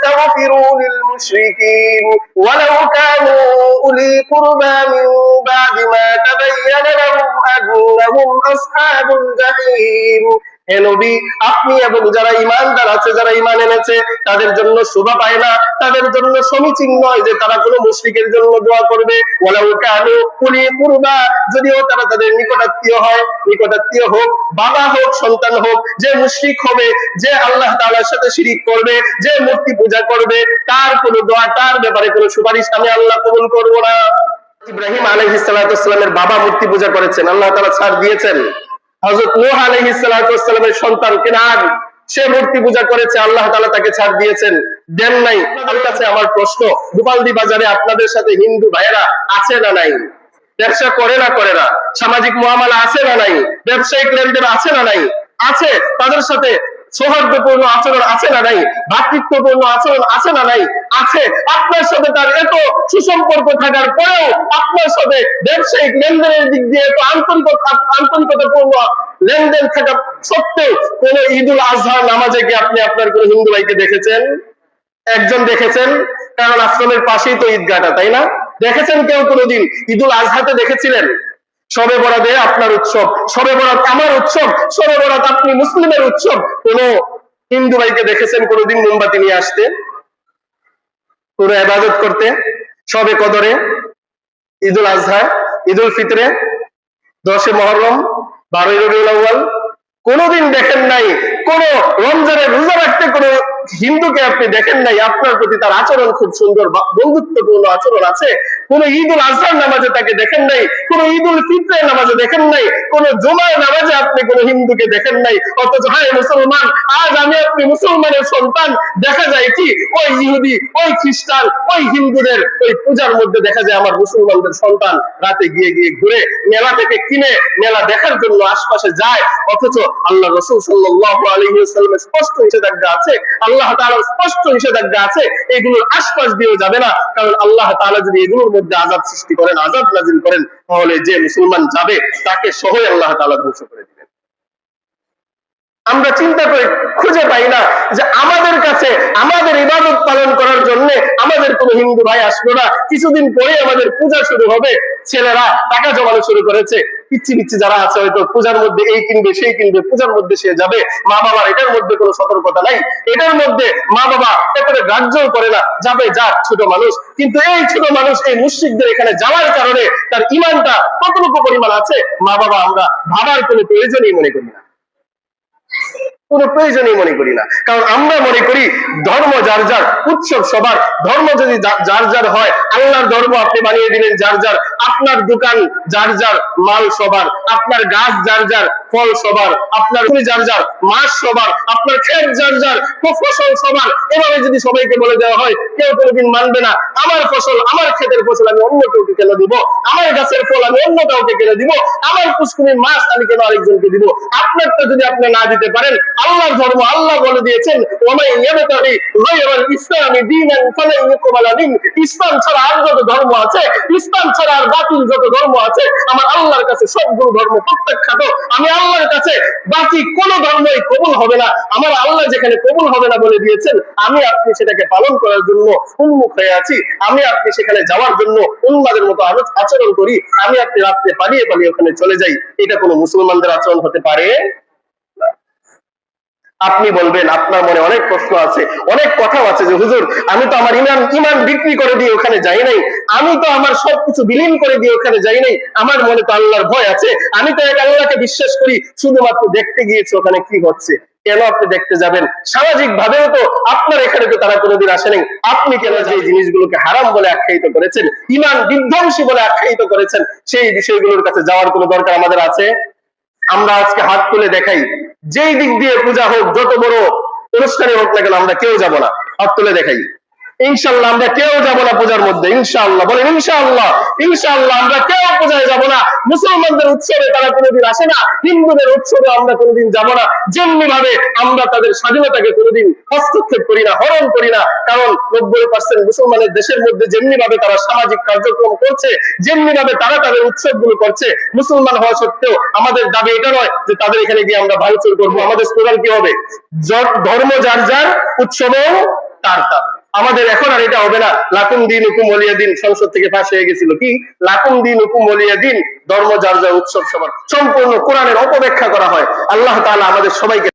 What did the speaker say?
تستغفروا للمشركين ولو كانوا أولي قربى من بعد ما تبين لهم أنهم أصحاب الجحيم। হে নবী, আপনি এবং যারা ঈমানদার আছে, যারা ঈমান এনেছে, তাদের জন্য শোভা পায় না, তাদের জন্য সমীচীন নয় যে তারা কোনো মুশরিকের জন্য দোয়া করবে। ওয়ালাউ কানু উলি কুরবা, যদিও তারা তাদের নিকটাত্মীয় হয়, নিকটাত্মীয় হোক, বাবা হোক, সন্তান হোক, যে মুশরিক হবে, যে আল্লাহ তাআলার সাথে শিরিক করবে, যে মূর্তি পূজা করবে, তার কোনো দোয়া, তার ব্যাপারে কোনো সুপারিশ আমি আল্লাহ কবুল করব না। ইব্রাহিম আলাইহিস সালাতু ওয়াস সালামের বাবা মূর্তি পূজা করেছেন, আল্লাহ তাআলা ছাড় দিয়েছেন। হযরত নূহ আলাইহিস সালাতু ওয়াস সালামের সন্তান কেনান, সে মূর্তি পূজা করেছে, আল্লাহ তাআলা তাকে ছাড় দিয়েছেন, দেন নাই। আমার কাছে আমার প্রশ্ন, গোপালদি বাজারে আপনাদের সাথে হিন্দু ভাইয়েরা আছে না নাই? ব্যবসা করে না? সামাজিক মুআমালা আছে না নাই? ব্যবসায়িক লেনদেন আছে না নাই? আছে। তাদের সাথে সৌহার্দ্যপূর্ণ আচরণ আছে না নাই? ভ্রাতৃত্বপূর্ণ আচরণ আছে না নাই? আছে। আপনার সাথে তার এত সুসম্পর্ক থাকার পরেও আপনার সাথে ব্যবসায়িক লেনদেনের দিক দিয়ে এত আন্তরিকতাপূর্ণ লেনদেন থাকা সত্ত্বেও কোন ঈদুল আজহার নামাজে কি আপনি আপনার কোন হিন্দু ভাইকে দেখেছেন? একজন দেখেছেন, কারণ আশ্রমের পাশেই তো ঈদগাহটা, তাই না? দেখেছেন কেউ কোনোদিন? ঈদুল আজহাতে দেখেছিলেন? শবে বরাতে আপনার উৎসব, শবে বরাত আমার উৎসব, শবে বরাত আপনি মুসলিমের উৎসব, কোন হিন্দু ভাইকে দেখেছেন কোনোদিন মোমবাতি নিয়ে আসতে, কোন ইবাদত করতে? শবে কদরে, ঈদুল আজহা, ঈদুল ফিতরে, 10 মুহররম, 12 রবিউল আউয়াল কোনদিন দেখেন নাই? কোন রমজানের রোজা রাখতে কোন হিন্দুকে আপনি দেখেন নাই? আপনার প্রতি তার আচরণ খুব সুন্দর, বন্ধুত্বপূর্ণ আচরণ আছে। কোন ঈদুল আজহার নামাজে তাকে দেখেন নাই, কোন ঈদুল ফিতরের নামাজে দেখেন নাই, কোন জুমার নামাজে আপনি কোন হিন্দুকে দেখেন নাই। অথচ হায় মুসলমান, আজ আমি আপনি মুসলমানের সন্তান, দেখা যায় কি ওই ইহুদি, ওই খ্রিস্টান, ওই হিন্দুদের ওই পূজার মধ্যে দেখা যায় আমার মুসলমানদের সন্তান রাতে গিয়ে ঘুরে মেলা থেকে কিনে মেলা দেখার জন্য আশপাশে যায়। অথচ আল্লাহ রাসূল সাল্লাল্লাহু আলাইহি ওয়াসাল্লামের স্পষ্ট নিষেধাজ্ঞা আছে, আল্লাহ তাআলার স্পষ্ট নিষেধাজ্ঞা আছে, এগুলোর আশপাশ দিয়েও যাবে না। কারণ আল্লাহ তাআলা যদি এগুলোর মধ্যে আযাব সৃষ্টি করেন, আযাব নাযিল করেন, তাহলে যে মুসলমান যাবে তাকে সহই আল্লাহ তাআলা ধ্বংস করে দিবেন। আমরা চিন্তা করে খুঁজে পাই না যে আমাদের কাছে আমাদের ইবাদত পালন করার জন্য আমাদের কোন হিন্দু ভাই আসলো না। কিছুদিন পরে আমাদের পূজা শুরু হবে, ছেলেরা টাকা জমানো শুরু করেছে, পিচ্ছি যারা আছে হয়তো পূজার মধ্যে এই কিনবে সেই কিনবে, পূজার মধ্যে সে যাবে। মা বাবার এটার মধ্যে কোনো সতর্কতা নাই, এটার মধ্যে মা বাবা একেবারে গ্রাহ্যও করে না, যাবে যাক ছোট মানুষ। কিন্তু এই ছোট মানুষ এই মুশরিকদের এখানে যাওয়ার কারণে তার ঈমানটা কতটুকু পরিমাণ আছে মা বাবা আমরা ভাবার কোনো প্রয়োজনই মনে করি না, কোনো প্রয়োজনই মনে করি না। কারণ আমরা মনে করি ধর্ম যার যার, উৎসব সবার, ধর্ম যদি যার যার হয়, আল্লাহর ধর্ম আপনি বানিয়ে দিলেন যার যার, আপনার দোকান যার যার, মাল সবার, আপনার গাছ যার যার, ফল সবার, আপনার যার যার, মাছ সবার, আপনার ক্ষেত যার যার, ফসল সবার। এভাবে যদি সবাইকে বলে দেওয়া হয়, কেউ কোনোদিন মানবে না। আমার ফসল, আমার ক্ষেতের ফসল আমি অন্য কাউকে কেন দিব? আমার গাছের ফল আমি অন্য কাউকে কেন দিব? আমার পুষ্করির মাছ আমি কেন আরেকজনকে দিব? আপনারটা যদি আপনি না দিতে পারেন, আল্লাহর ধর্ম আল্লাহ বলে দিয়েছেন, ওয়ামান ইয়াবতাগি গায়রাল ইসলামি দীনান ফালান ইউকবালা মিনহু, ইসলাম ছাড়া আর যত ধর্ম আছে, ইসলাম ছাড়া আর বাতিল যত ধর্ম আছে, আমার আল্লাহর কাছে সবগুলো ধর্ম প্রত্যাখ্যাত। আমি আল্লাহর কাছে বাকি কোন ধর্মই কবুল হবে না। আমার আল্লাহ যেখানে কবুল হবে না বলে দিয়েছেন, আমি আপনি সেটাকে পালন করার জন্য উন্মুখ হয়ে আছি। আমি আপনি সেখানে যাওয়ার জন্য উন্মাদের মতো আচরণ করি, আমি আপনি রাত্রে পালিয়ে ওখানে চলে যাই। এটা কোনো মুসলমানদের আচরণ হতে পারে? আপনি বলবেন, আপনার মনে অনেক প্রশ্ন আছে, অনেক কথাও আছে যে হুজুর আমি তো আমার ইমান বিক্রি করে দিয়ে ওখানে যাই নাই, আমি তো আমার সবকিছু বিলীন করে দিয়ে ওখানে যাই নাই, আমার মনে তো আল্লাহর ভয় আছে, আমি তো এক আল্লাহকে বিশ্বাস করি, শুধুমাত্র দেখতে গিয়েছি ওখানে কি হচ্ছে। কেন আপনি দেখতে যাবেন? সামাজিক ভাবেও তো আপনার এখানে তো তারা কোনোদিন আসেনি, আপনি কেন যে জিনিসগুলোকে হারাম বলে আখ্যায়িত করেছেন, ইমান বিধ্বংসী বলে আখ্যায়িত করেছেন, সেই বিষয়গুলোর কাছে যাওয়ার কোনো দরকার আমাদের আছে? আমরা আজকে হাত তুলে দেখাই, যেই দিক দিয়ে পূজা হোক, যত বড় অনুষ্ঠানে হোক না কেন, আমরা কেউ যাব না। হাত তুলে দেখাই, ইনশাআল্লাহ আমরা কেউ যাব না পূজার মধ্যে। ইনশাআল্লাহ বলেন, ইনশাআল্লাহ। ইনশাআল্লাহ আমরা কেউ পূজায় যাব না। মুসলমানদের উৎসবে তারা কোনোদিন আসে না, হিন্দুদের উৎসবে আমরা কোনোদিন যাব না। যেমনি ভাবে আমরা তাদের স্বাধীনতাকে কোনোদিন হস্তক্ষেপ করি না, হরণ করি না। কারণ 90% মুসলমানের দেশের মধ্যে যেমনি ভাবে তারা সামাজিক কার্যক্রম করছে, যেমনি ভাবে তারা তাদের উৎসবগুলো করছে, মুসলমান হওয়া সত্ত্বেও আমাদের দাবি এটা নয় যে তাদের এখানে গিয়ে আমরা ভাঙচুর করবো। আমাদের স্লোগান কি হবে? ধর্ম যার যার, উৎসবও তার তার। আমাদের এখন আর এটা হবে না লাকুম দীনুকুম ওয়ালিয়া দিন সংসদ থেকে পাশ হয়ে গেছিল কি লাকুম দীনুকুম ওয়ালিয়া দিন, ধর্ম যার যার উৎসব সবার, সম্পূর্ণ কোরআনের অপব্যাখ্যা করা হয়। আল্লাহ তাআলা আমাদের সবাইকে